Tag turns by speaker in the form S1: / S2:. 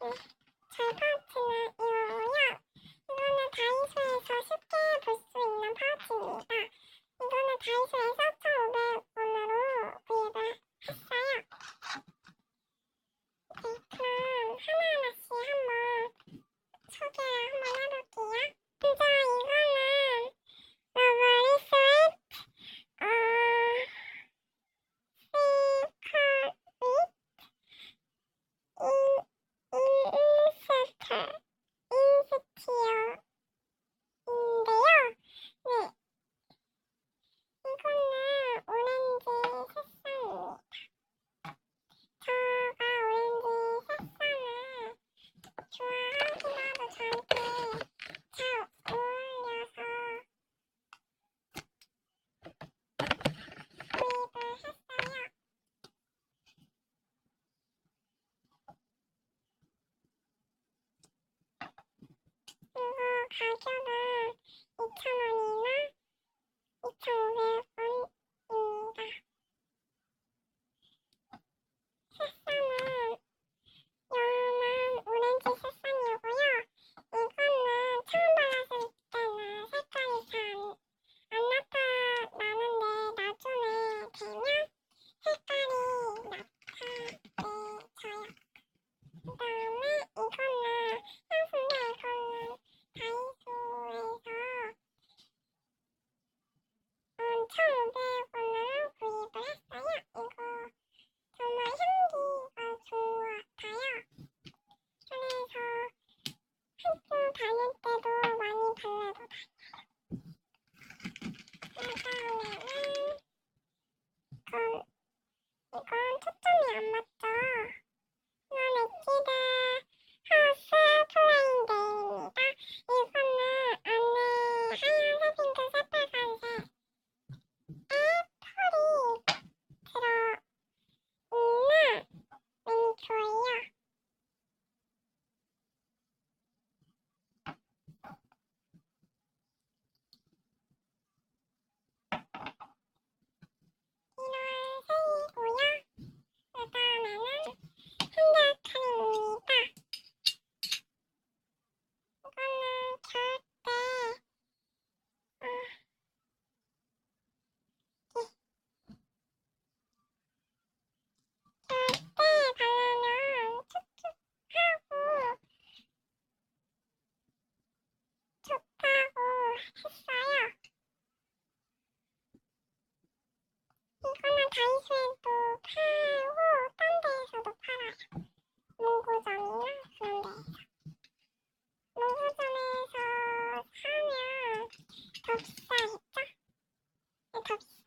S1: 네, 저희 파우치는 이거고요. 이거는 다이소에서 쉽게 볼 수 있는 파우치입니다. 이거는 다이소에서 1,500원으로 구입을 했어요. 네, 그럼 하나하나씩 한번 소개를 한번 해볼게요. 먼저 이거는 러버리 스웨트 시커릿 인스트 인스티어인데요. 네, 이거는 오렌지 색상입니다. 제가 오렌지 색상을 좋아하기도 하고 저한테 잘 어울려서 구입을 했어요. 이거 가격은 2,000원이나 2,500원입니다. 색상은 연한 오렌지 색상이고요. 이거는 처음 발랐을 때는 색깔이 잘 안 나타나는데 나중에 되면 색깔이 나타내져요. 그 다음에 이거는 향수인데 이거는 다이소에서 1,500원으로 구입을 했어요. 이거 정말 향기가 좋은 것 같아요. 그래서 학교 다닐 때도 많이 발라도 다녀요. 그다음에는 이건 초점이 안 맞죠? 이건 에뛰드 하우스 플레인 데이입니다. 이거는 안에 하얀색, 핑크색, 빨간색 펄이 들어있는 매니큐어예요. 이런 색이고요. 그 다음에는 핸드크림입니다. 이거는 겨울 때 바르면 촉촉하고 좋다고 했어요. 이거는 다이소에도 팔고 딴 데에서도 팔아요. 문구점이나 그런 데에서. 문구점에서 사면 더 비싸겠죠? 네, 더 비싸요.